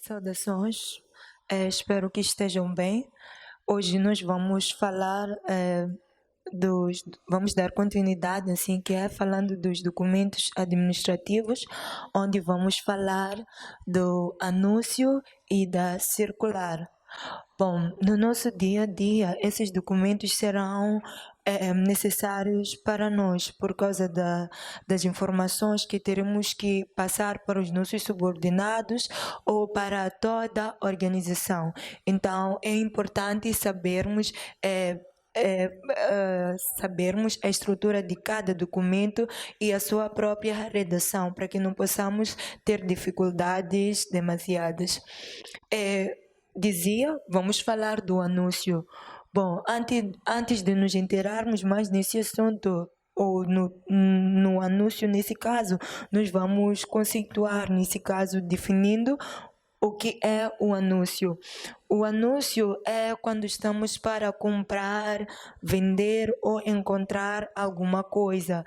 Saudações, espero que estejam bem. Hoje nós vamos falar vamos dar continuidade, assim que é, falando dos documentos administrativos, onde vamos falar do anúncio e da circular. Bom, no nosso dia a dia, esses documentos serão necessários para nós, por causa das informações que teremos que passar para os nossos subordinados ou para toda a organização. Então, é importante sabermos sabermos a estrutura de cada documento e a sua própria redação, para que não possamos ter dificuldades demasiadas. Vamos falar do anúncio. Bom, antes de nos enterarmos mais nesse assunto, ou no anúncio, nesse caso, nós vamos conceituar, nesse caso, definindo o que é o anúncio. O anúncio é quando estamos para comprar, vender ou encontrar alguma coisa.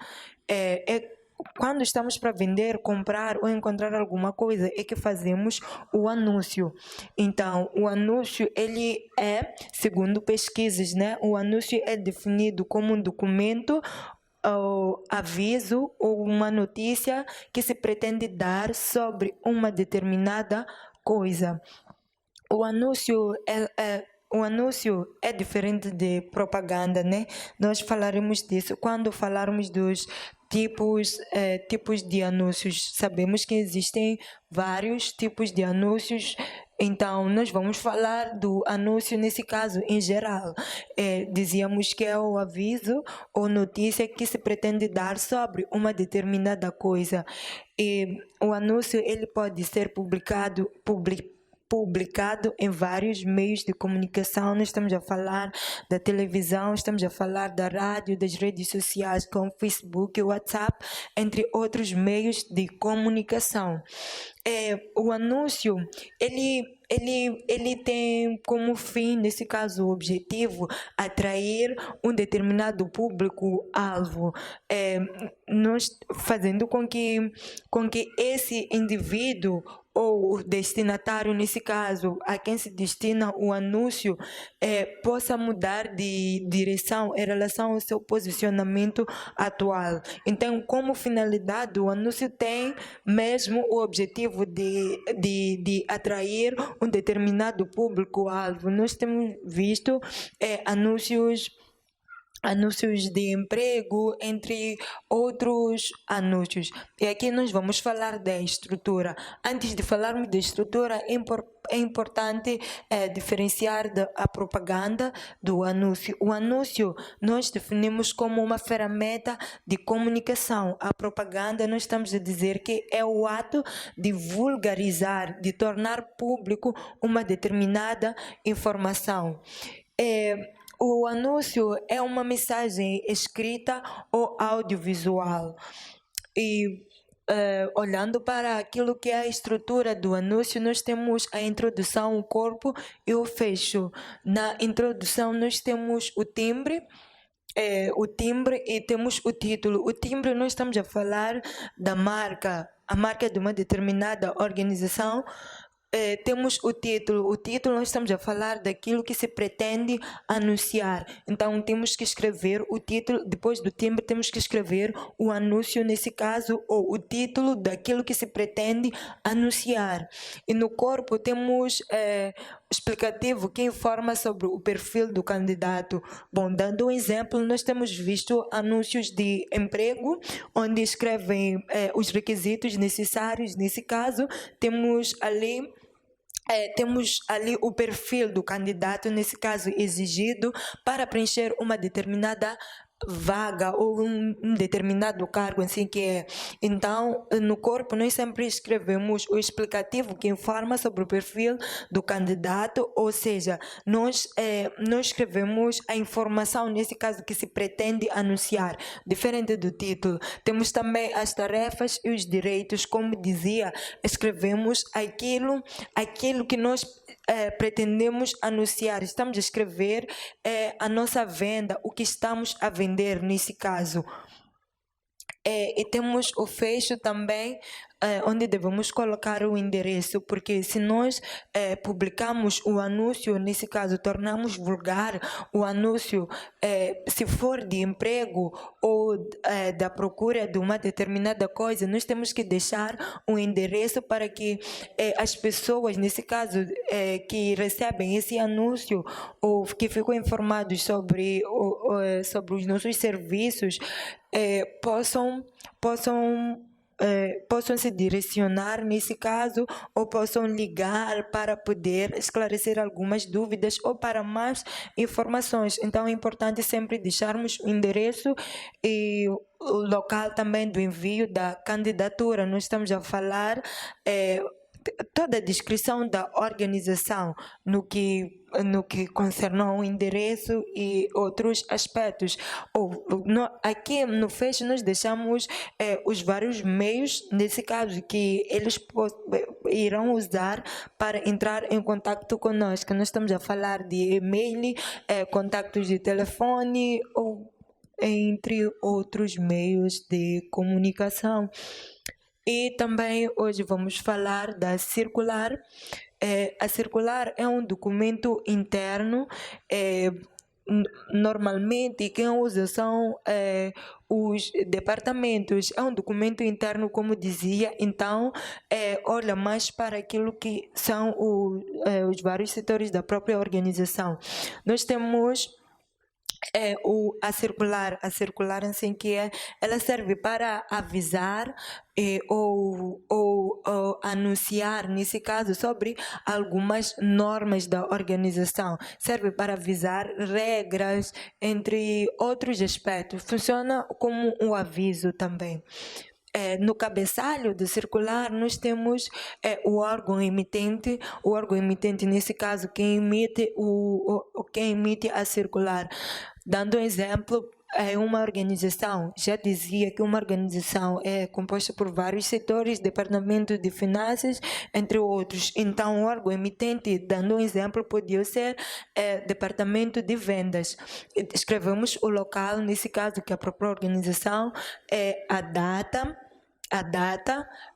Quando estamos para vender, comprar ou encontrar alguma coisa é que fazemos o anúncio. Então, o anúncio, ele é, segundo pesquisas, né? O anúncio é definido como um documento ou aviso ou uma notícia que se pretende dar sobre uma determinada coisa. O anúncio é diferente de propaganda, né? Nós falaremos disso quando falarmos dos tipos de anúncios. Sabemos que existem vários tipos de anúncios, então nós vamos falar do anúncio nesse caso em geral. Dizíamos que é o aviso ou notícia que se pretende dar sobre uma determinada coisa. E o anúncio ele pode ser publicado em vários meios de comunicação. Nós estamos a falar da televisão, estamos a falar da rádio, das redes sociais como Facebook, WhatsApp, entre outros meios de comunicação. O anúncio, ele tem como fim, nesse caso, o objetivo, atrair um determinado público-alvo, nós fazendo com que esse indivíduo ou o destinatário, nesse caso, a quem se destina o anúncio, possa mudar de direção em relação ao seu posicionamento atual. Então, como finalidade, o anúncio tem mesmo o objetivo de atrair um determinado público-alvo. Nós temos visto anúncios de emprego, entre outros anúncios. E aqui nós vamos falar da estrutura. Antes de falarmos da estrutura, é importante diferenciar a propaganda do anúncio. O anúncio nós definimos como uma ferramenta de comunicação. A propaganda nós estamos a dizer que é o ato de vulgarizar, de tornar público uma determinada informação. O anúncio é uma mensagem escrita ou audiovisual. E olhando para aquilo que é a estrutura do anúncio, nós temos a introdução, o corpo e o fecho. Na introdução nós temos o timbre e temos o título. O timbre nós estamos a falar da marca, a marca de uma determinada organização. Temos o título nós estamos a falar daquilo que se pretende anunciar. Então temos que escrever o título, depois do timbre temos que escrever o anúncio nesse caso, ou o título daquilo que se pretende anunciar. E no corpo temos explicativo que informa sobre o perfil do candidato. Bom, dando um exemplo, nós temos visto anúncios de emprego, onde escrevem os requisitos necessários. Nesse caso, temos ali o perfil do candidato, nesse caso exigido, para preencher uma determinada vaga ou um determinado cargo, assim que é. Então, no corpo, nós sempre escrevemos o explicativo que informa sobre o perfil do candidato, ou seja, nós escrevemos a informação, nesse caso, que se pretende anunciar, diferente do título. Temos também as tarefas e os direitos, como dizia, escrevemos aquilo que nós pretendemos anunciar. Estamos a escrever a nossa venda, o que estamos a vender nesse caso. E temos o fecho também, onde devemos colocar o endereço, porque se nós publicamos o anúncio, nesse caso, tornamos vulgar o anúncio, se for de emprego ou da procura de uma determinada coisa, nós temos que deixar um endereço para que as pessoas, nesse caso, que recebem esse anúncio ou que ficam informados sobre os nossos serviços, possam se direcionar nesse caso ou possam ligar para poder esclarecer algumas dúvidas ou para mais informações. Então é importante sempre deixarmos o endereço e o local também do envio da candidatura. Nós estamos a falar toda a descrição da organização no que concerne ao endereço e outros aspectos. Aqui no fecho nós deixamos os vários meios, nesse caso, que eles irão usar para entrar em contato conosco. Nós estamos a falar de e-mail, contactos de telefone, ou entre outros meios de comunicação. E também hoje vamos falar da circular. A circular é um documento interno, normalmente quem usa são os departamentos. É um documento interno, como dizia, então olha mais para aquilo que são os vários setores da própria organização. Nós temos a circular assim que ela serve para avisar ou anunciar, nesse caso, sobre algumas normas da organização. Serve para avisar regras, entre outros aspectos. Funciona como um aviso também. No cabeçalho do circular nós temos o órgão emitente. O órgão emitente, nesse caso, quem emite a circular. Dando um exemplo, uma organização, já dizia que uma organização é composta por vários setores, departamento de finanças, entre outros. Então, o órgão emitente, dando um exemplo, podia ser departamento de vendas. Escrevemos o local, nesse caso, que a própria organização, a data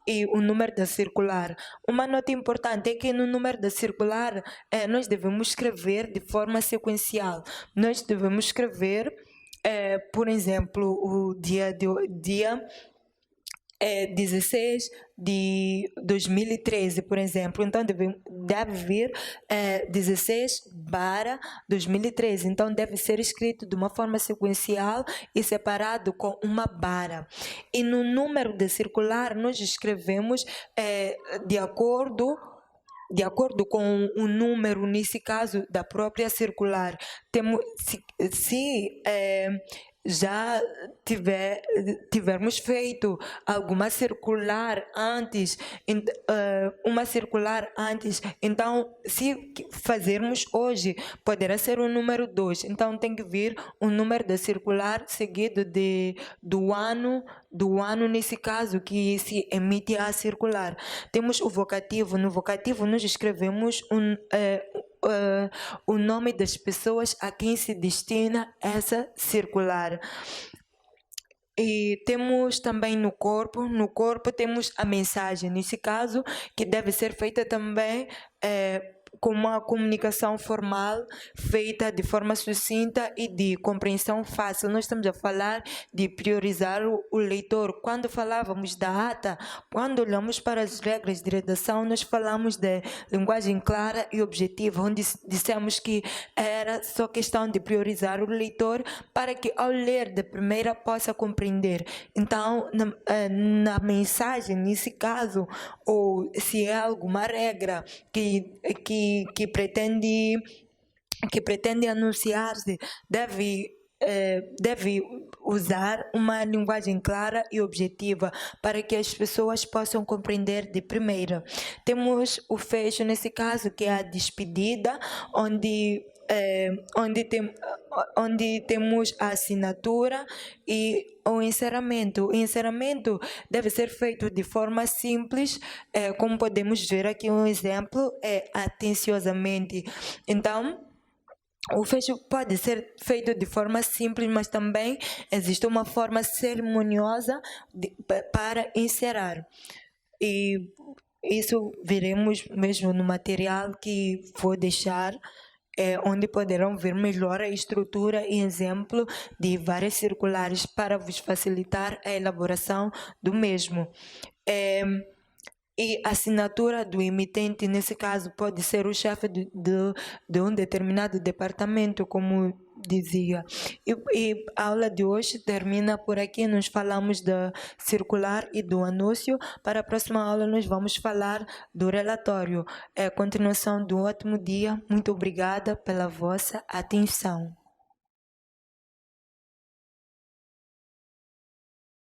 e o número da circular. Uma nota importante é que no número da circular nós devemos escrever de forma sequencial. Nós devemos escrever, por exemplo, o dia 16 de 2013, por exemplo. Então deve vir 16/2013. Então deve ser escrito de uma forma sequencial e separado com uma barra. E no número de circular nós escrevemos de acordo com o número, nesse caso, da própria circular. Se já tivermos feito alguma circular antes, então se fazermos hoje, poderá ser o número 2. Então tem que vir o número da circular seguido do ano, nesse caso, que se emite a circular. Temos o vocativo. No vocativo nós escrevemos o nome das pessoas a quem se destina essa circular. E temos também no corpo temos a mensagem, nesse caso, que deve ser feita também com uma comunicação formal, feita de forma sucinta e de compreensão fácil. Nós estamos a falar de priorizar o leitor. Quando falávamos da ata, quando olhamos para as regras de redação, nós falamos de linguagem clara e objetiva, onde dissemos que era só questão de priorizar o leitor para que, ao ler de primeira, possa compreender. Então, na mensagem, nesse caso, ou se é alguma regra que pretende anunciar-se, deve usar uma linguagem clara e objetiva para que as pessoas possam compreender de primeira. Temos o fecho, nesse caso, que é a despedida, onde temos a assinatura e o encerramento. O encerramento deve ser feito de forma simples, como podemos ver aqui um exemplo, atenciosamente. Então, o fecho pode ser feito de forma simples, mas também existe uma forma cerimoniosa para encerrar. E isso veremos mesmo no material que vou deixar, onde poderão ver melhor a estrutura e exemplo de várias circulares para vos facilitar a elaboração do mesmo. E a assinatura do emitente, nesse caso, pode ser o chefe de um determinado departamento, como dizia. E a aula de hoje termina por aqui. Nós falamos da circular e do anúncio. Para a próxima aula, nós vamos falar do relatório. Continuação do ótimo dia. Muito obrigada pela vossa atenção.